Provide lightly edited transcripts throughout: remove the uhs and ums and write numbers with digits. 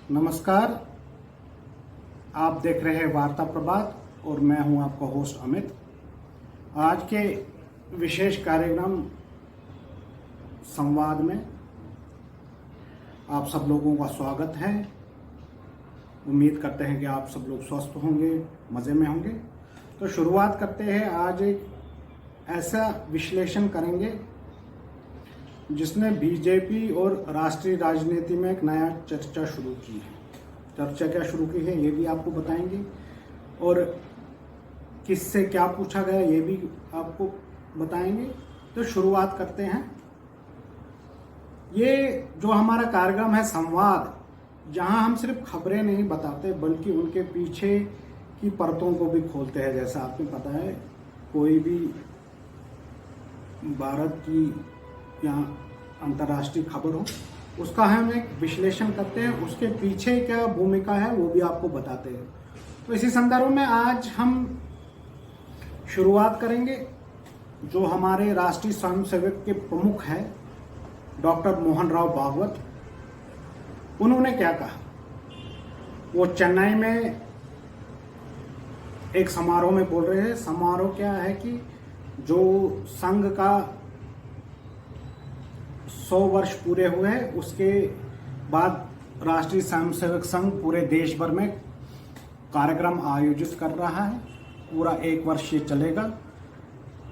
नमस्कार, आप देख रहे हैं वार्ता प्रभात और मैं हूं आपका होस्ट अमित। आज के विशेष कार्यक्रम संवाद में आप सब लोगों का स्वागत है। उम्मीद करते हैं कि आप सब लोग स्वस्थ होंगे, मज़े में होंगे। तो शुरुआत करते हैं। आज एक ऐसा विश्लेषण करेंगे जिसने बीजेपी और राष्ट्रीय राजनीति में एक नया चर्चा शुरू की है। चर्चा क्या शुरू की है ये भी आपको बताएंगे और किससे क्या पूछा गया ये भी आपको बताएंगे। तो शुरुआत करते हैं। ये जो हमारा कार्यक्रम है संवाद, जहां हम सिर्फ खबरें नहीं बताते बल्कि उनके पीछे की परतों को भी खोलते हैं। जैसा आपको पता है, कोई भी भारत की या अंतर्राष्ट्रीय खबर हो, उसका हम एक विश्लेषण करते हैं, उसके पीछे क्या भूमिका है वो भी आपको बताते हैं। तो इसी संदर्भ में आज हम शुरुआत करेंगे। जो हमारे राष्ट्रीय स्वयंसेवक के प्रमुख हैं डॉक्टर मोहन राव भागवत, उन्होंने क्या कहा। वो चेन्नई में एक समारोह में बोल रहे हैं। समारोह क्या है कि जो संघ का 100 वर्ष पूरे हुए हैं, उसके बाद राष्ट्रीय स्वयंसेवक संघ पूरे देश भर में कार्यक्रम आयोजित कर रहा है। पूरा 1 वर्ष ये चलेगा।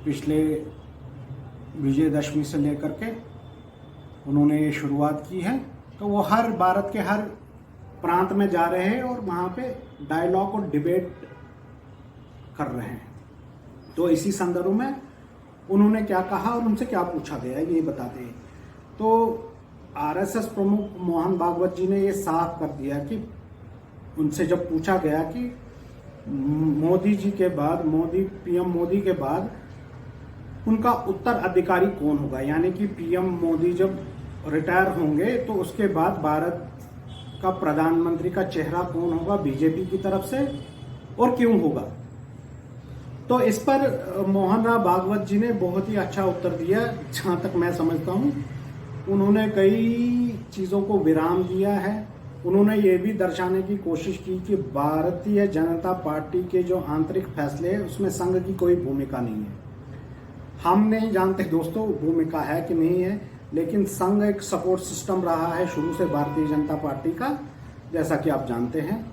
पिछले विजयदशमी से लेकर के उन्होंने ये शुरुआत की है। तो वो हर भारत के हर प्रांत में जा रहे हैं और वहाँ पे डायलॉग और डिबेट कर रहे हैं। तो इसी संदर्भ में उन्होंने क्या कहा और उनसे क्या पूछा गया ये बताते हैं। तो आरएसएस प्रमुख मोहन भागवत जी ने ये साफ कर दिया कि उनसे जब पूछा गया कि मोदी जी के बाद, पीएम मोदी के बाद उनका उत्तराधिकारी कौन होगा, यानी कि पीएम मोदी जब रिटायर होंगे तो उसके बाद भारत का प्रधानमंत्री का चेहरा कौन होगा बीजेपी की तरफ से और क्यों होगा। तो इस पर मोहन राव भागवत जी ने बहुत ही अच्छा उत्तर दिया। जहां तक मैं समझता हूं, उन्होंने कई चीजों को विराम दिया है। उन्होंने ये भी दर्शाने की कोशिश की कि भारतीय जनता पार्टी के जो आंतरिक फैसले हैं उसमें संघ की कोई भूमिका नहीं है। हम नहीं जानते दोस्तों भूमिका है कि नहीं है, लेकिन संघ एक सपोर्ट सिस्टम रहा है शुरू से भारतीय जनता पार्टी का, जैसा कि आप जानते हैं।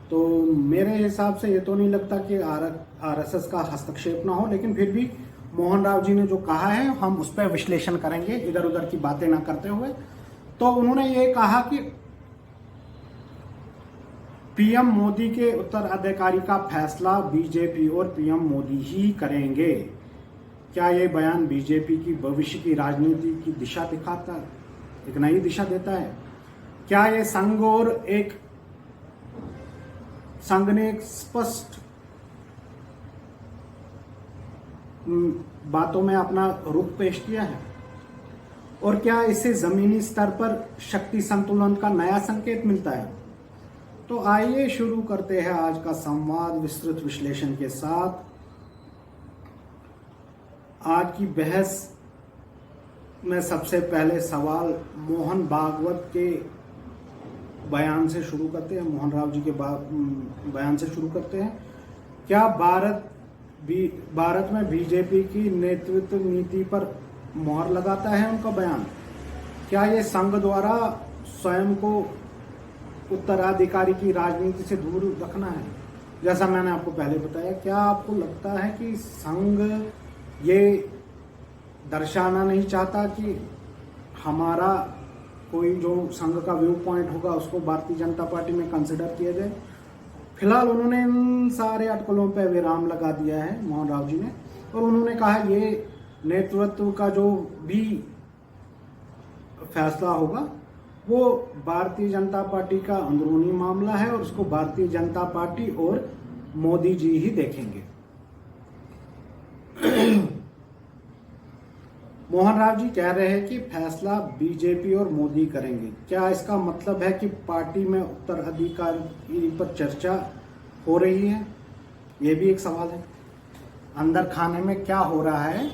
तो मेरे हिसाब से ये तो नहीं लगता कि आरएसएस का हस्तक्षेप ना हो, लेकिन फिर भी मोहन राव जी ने जो कहा है हम उस पर विश्लेषण करेंगे, इधर उधर की बातें ना करते हुए। तो उन्होंने ये कहा कि पीएम मोदी के उत्तराधिकारी का फैसला बीजेपी और पीएम मोदी ही करेंगे। क्या ये बयान बीजेपी की भविष्य की राजनीति की दिशा दिखाता है, एक नई दिशा देता है? क्या ये संघ ने एक स्पष्ट बातों में अपना रुख पेश किया है? और क्या इससे जमीनी स्तर पर शक्ति संतुलन का नया संकेत मिलता है? तो आइए शुरू करते हैं आज का संवाद विस्तृत विश्लेषण के साथ। आज की बहस में सबसे पहले सवाल में भागवत के बयान से शुरू करते हैं, मोहन राव जी के बयान से शुरू करते हैं। क्या भारत में बीजेपी की नेतृत्व नीति पर मोहर लगाता है उनका बयान? क्या ये संघ द्वारा स्वयं को उत्तराधिकारी की राजनीति से दूर रखना है? जैसा मैंने आपको पहले बताया, क्या आपको लगता है कि संघ ये दर्शाना नहीं चाहता कि हमारा कोई जो संघ का व्यू पॉइंट होगा उसको भारतीय जनता पार्टी में कंसिडर किया जाए? फिलहाल उन्होंने इन सारे अटकलों पर विराम लगा दिया है मोहन राव जी ने, और उन्होंने कहा ये नेतृत्व का जो भी फैसला होगा वो भारतीय जनता पार्टी का अंदरूनी मामला है और उसको भारतीय जनता पार्टी और मोदी जी ही देखेंगे। मोहन राव जी कह रहे हैं कि फैसला बीजेपी और मोदी करेंगे। क्या इसका मतलब है कि पार्टी में उत्तराधिकारी पर चर्चा हो रही है? ये भी एक सवाल है। अंदर खाने में क्या हो रहा है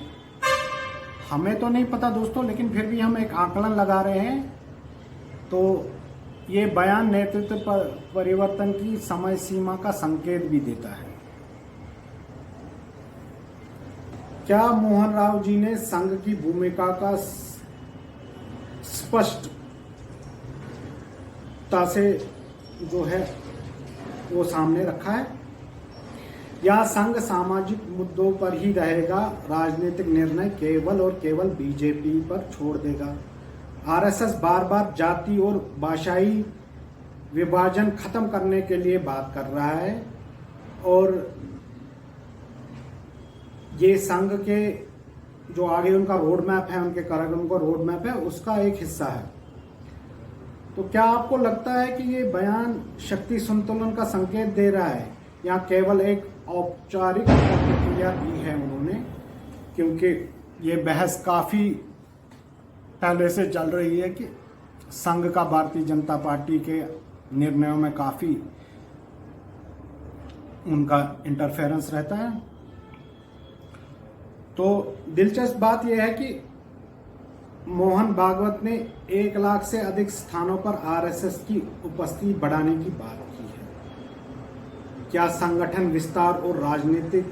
हमें तो नहीं पता दोस्तों, लेकिन फिर भी हम एक आकलन लगा रहे हैं। तो ये बयान नेतृत्व परिवर्तन की समय सीमा का संकेत भी देता है। क्या मोहन राव जी ने संघ की भूमिका का स्पष्टता से जो है वो सामने रखा है, या संघ सामाजिक मुद्दों पर ही रहेगा, राजनीतिक निर्णय केवल और केवल बीजेपी पर छोड़ देगा? आरएसएस बार बार जाति और भाषाई विभाजन खत्म करने के लिए बात कर रहा है और ये संघ के जो आगे उनका रोड मैप है, उनके कार्यक्रम का रोड मैप है, उसका एक हिस्सा है। तो क्या आपको लगता है कि ये बयान शक्ति संतुलन का संकेत दे रहा है या केवल एक औपचारिक प्रतिक्रिया दी है उन्होंने? क्योंकि ये बहस काफी पहले से चल रही है कि संघ का भारतीय जनता पार्टी के निर्णयों में काफी उनका इंटरफेरेंस रहता है। तो दिलचस्प बात यह है कि मोहन भागवत ने 1 लाख से अधिक स्थानों पर आरएसएस की उपस्थिति बढ़ाने की बात की है। क्या संगठन विस्तार और राजनीतिक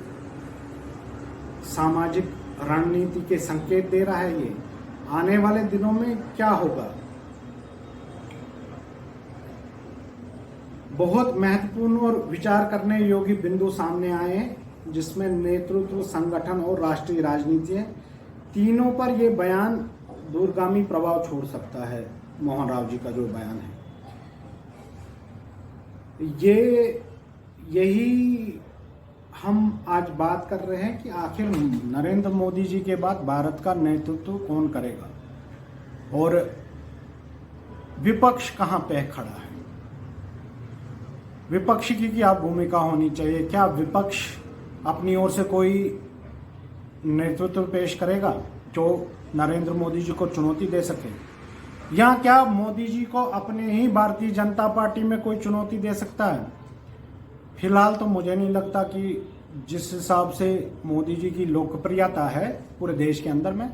सामाजिक रणनीति के संकेत दे रहा है? ये आने वाले दिनों में क्या होगा? बहुत महत्वपूर्ण और विचार करने योग्य बिंदु सामने आए हैं, जिसमें नेतृत्व, संगठन और राष्ट्रीय राजनीति है। तीनों पर यह बयान दूरगामी प्रभाव छोड़ सकता है। मोहन राव जी का जो बयान है, यही हम आज बात कर रहे हैं कि आखिर नरेंद्र मोदी जी के बाद भारत का नेतृत्व कौन करेगा और विपक्ष कहां पे खड़ा है। विपक्ष की क्या भूमिका होनी चाहिए? क्या विपक्ष अपनी ओर से कोई नेतृत्व पेश करेगा जो नरेंद्र मोदी जी को चुनौती दे सके, या क्या मोदी जी को अपने ही भारतीय जनता पार्टी में कोई चुनौती दे सकता है? फिलहाल तो मुझे नहीं लगता कि जिस हिसाब से मोदी जी की लोकप्रियता है पूरे देश के अंदर में,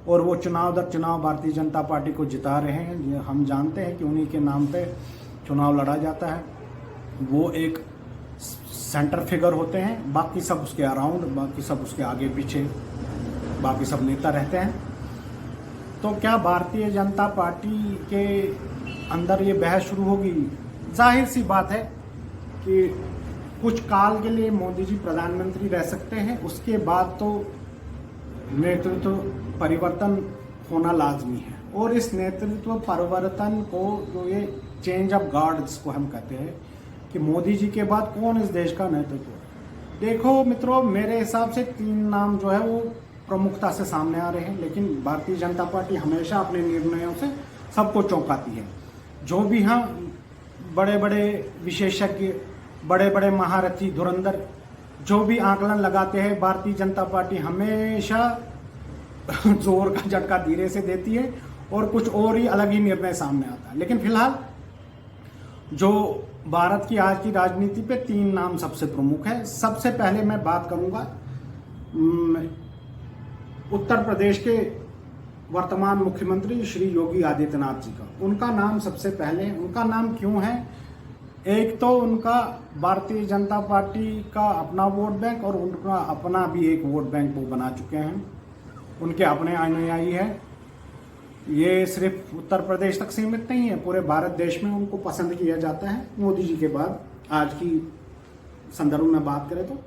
और वो चुनाव दर चुनाव भारतीय जनता पार्टी को जिता रहे हैं। हम जानते हैं कि उन्हीं के नाम पे चुनाव लड़ा जाता है। वो एक सेंटर फिगर होते हैं, बाकी सब उसके अराउंड, बाकी सब उसके आगे पीछे, बाकी सब नेता रहते हैं। तो क्या भारतीय जनता पार्टी के अंदर ये बहस शुरू होगी? जाहिर सी बात है कि कुछ काल के लिए मोदी जी प्रधानमंत्री रह सकते हैं, उसके बाद तो नेतृत्व परिवर्तन होना लाजमी है। और इस नेतृत्व परिवर्तन को, जो ये चेंज ऑफ गार्ड जिसको हम कहते हैं, कि मोदी जी के बाद कौन इस देश का नेतृत्व है। देखो मित्रों, मेरे हिसाब से 3 नाम जो है वो प्रमुखता से सामने आ रहे हैं, लेकिन भारतीय जनता पार्टी हमेशा अपने निर्णयों से सबको चौंकाती है। जो भी हम बड़े बड़े विशेषज्ञ, बड़े बड़े महारथी, धुरंधर जो भी आकलन लगाते हैं, भारतीय जनता पार्टी हमेशा जोर का झटका धीरे से देती है और कुछ और ही अलग ही निर्णय सामने आता है। लेकिन फिलहाल जो भारत की आज की राजनीति पे 3 नाम सबसे प्रमुख है। सबसे पहले मैं बात करूंगा उत्तर प्रदेश के वर्तमान मुख्यमंत्री श्री योगी आदित्यनाथ जी का। उनका नाम सबसे पहले, उनका नाम क्यों है? एक तो उनका भारतीय जनता पार्टी का अपना वोट बैंक और उनका अपना भी एक वोट बैंक वो बना चुके हैं, उनके अपने अनुयायी है। ये सिर्फ उत्तर प्रदेश तक सीमित नहीं है, पूरे भारत देश में उनको पसंद किया जाता है। मोदी जी के बाद, आज की संदर्भ में बात करें तो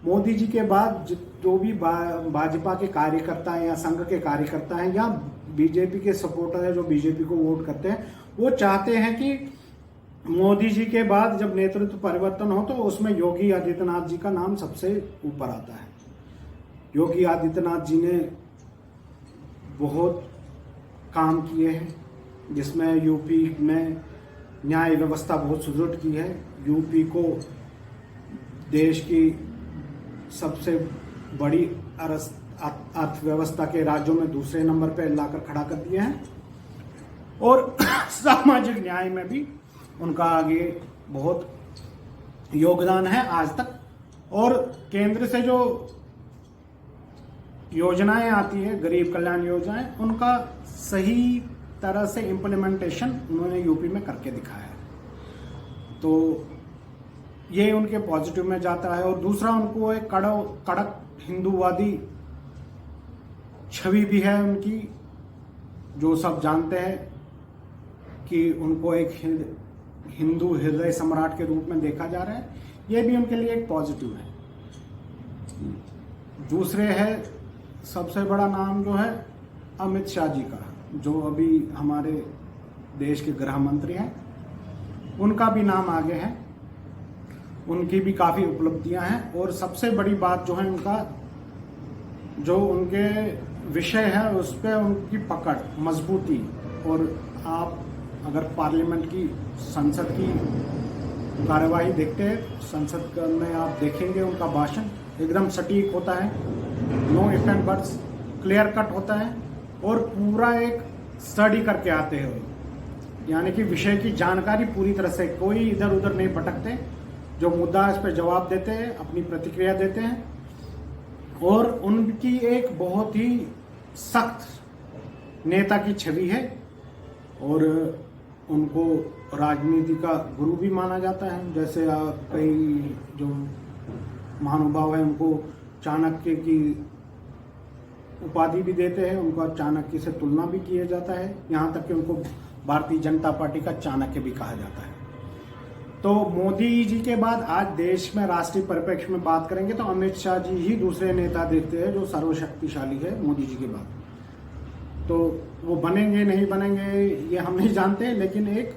मोदी जी के बाद जो भी भाजपा के कार्यकर्ता हैं या संघ के कार्यकर्ता हैं या बीजेपी के सपोर्टर हैं जो बीजेपी को वोट करते हैं, वो चाहते हैं कि मोदी जी के बाद जब नेतृत्व परिवर्तन हो तो उसमें योगी आदित्यनाथ जी का नाम सबसे ऊपर आता है। योगी आदित्यनाथ जी ने बहुत काम किए हैं, जिसमें यूपी में न्याय व्यवस्था बहुत सुदृढ़ की है। यूपी को देश की सबसे बड़ी अर्थव्यवस्था के राज्यों में दूसरे नंबर पर लाकर खड़ा कर दिया है, और सामाजिक न्याय में भी उनका आगे बहुत योगदान है आज तक। और केंद्र से जो योजनाएं आती है, गरीब कल्याण योजनाएं, उनका सही तरह से इम्प्लीमेंटेशन उन्होंने यूपी में करके दिखाया है। तो ये उनके पॉजिटिव में जाता है। और दूसरा, उनको एक कड़क हिंदूवादी छवि भी है उनकी, जो सब जानते हैं कि उनको एक हिंदू हृदय सम्राट के रूप में देखा जा रहा है। ये भी उनके लिए एक पॉजिटिव है। दूसरे है, सबसे बड़ा नाम जो है अमित शाह जी का, जो अभी हमारे देश के गृह मंत्री हैं, उनका भी नाम आगे है। उनकी भी काफ़ी उपलब्धियां हैं। और सबसे बड़ी बात जो है उनका, जो उनके विषय है उस पर उनकी पकड़, मजबूती। और आप अगर पार्लियामेंट की, संसद की कार्यवाही देखते हैं, संसद में आप देखेंगे उनका भाषण एकदम सटीक होता है, no if and buts, clear cut होता है और पूरा एक स्टडी करके आते हैं। यानी कि विषय की जानकारी पूरी तरह से, कोई इधर उधर नहीं भटकते, जो मुद्दा है इस पर जवाब देते हैं, अपनी प्रतिक्रिया देते हैं। और उनकी एक बहुत ही सख्त नेता की छवि है और उनको राजनीति का गुरु भी माना जाता है। जैसे कई जो महानुभाव हैं उनको चाणक्य की उपाधि भी देते हैं, उनको चाणक्य से तुलना भी किया जाता है, यहाँ तक कि उनको भारतीय जनता पार्टी का चाणक्य भी कहा जाता है। तो मोदी जी के बाद आज देश में राष्ट्रीय परिप्रेक्ष्य में बात करेंगे तो अमित शाह जी ही दूसरे नेता देखते हैं जो सर्वशक्तिशाली है मोदी जी के बाद। तो वो बनेंगे नहीं बनेंगे ये हम नहीं जानते, लेकिन एक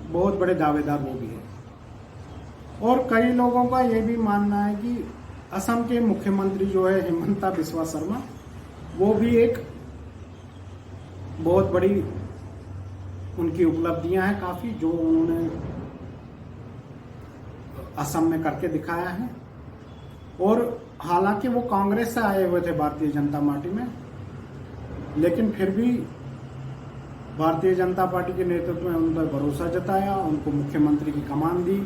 बहुत बड़े दावेदार वो भी है। और कई लोगों का ये भी मानना है कि असम के मुख्यमंत्री जो है हिमंता बिस्वा शर्मा, वो भी एक बहुत बड़ी उनकी उपलब्धियां हैं काफ़ी, जो उन्होंने असम में करके दिखाया है। और हालांकि वो कांग्रेस से आए हुए थे भारतीय जनता पार्टी में, लेकिन फिर भी भारतीय जनता पार्टी के नेतृत्व में उन पर भरोसा जताया, उनको मुख्यमंत्री की कमान दी।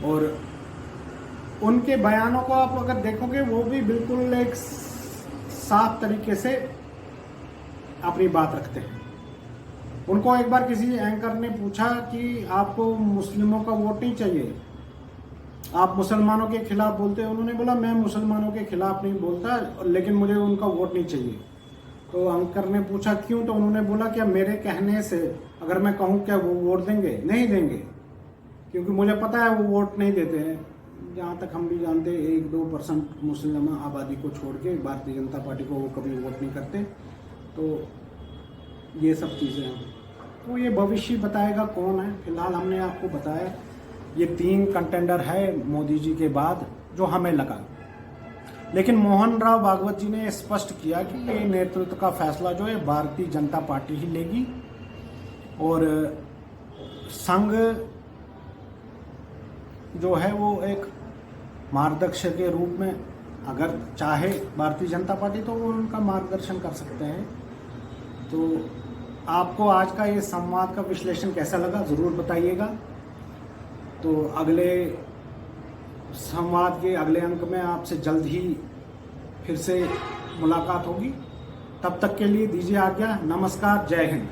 और उनके बयानों को आप अगर देखोगे, वो भी बिल्कुल एक साफ तरीके से अपनी बात रखते हैं। उनको एक बार किसी एंकर ने पूछा कि आपको मुस्लिमों का वोट नहीं चाहिए, आप मुसलमानों के खिलाफ बोलते हैं। उन्होंने बोला मैं मुसलमानों के खिलाफ नहीं बोलता, लेकिन मुझे उनका वोट नहीं चाहिए। तो एंकर ने पूछा क्यों, तो उन्होंने बोला क्या मेरे कहने से अगर मैं कहूँ क्या वो वोट देंगे? नहीं देंगे, क्योंकि मुझे पता है वो वोट नहीं देते हैं। जहाँ तक हम भी जानते हैं 1-2% मुस्लिम आबादी को छोड़ के भारतीय जनता पार्टी को वो कभी वोट नहीं करते। तो ये सब चीज़ें हैं, तो ये भविष्य बताएगा कौन है। फिलहाल हमने आपको बताया ये 3 कंटेंडर है मोदी जी के बाद जो हमें लगा। लेकिन मोहन राव भागवत जी ने स्पष्ट किया कि ये नेतृत्व का फैसला जो है भारतीय जनता पार्टी ही लेगी। और संघ जो है वो एक मार्गदर्शक के रूप में अगर चाहे भारतीय जनता पार्टी तो वो उनका मार्गदर्शन कर सकते हैं। तो आपको आज का ये संवाद का विश्लेषण कैसा लगा ज़रूर बताइएगा। तो अगले संवाद के अगले अंक में आपसे जल्द ही फिर से मुलाकात होगी। तब तक के लिए दीजिए आज्ञा। नमस्कार, जय हिंद।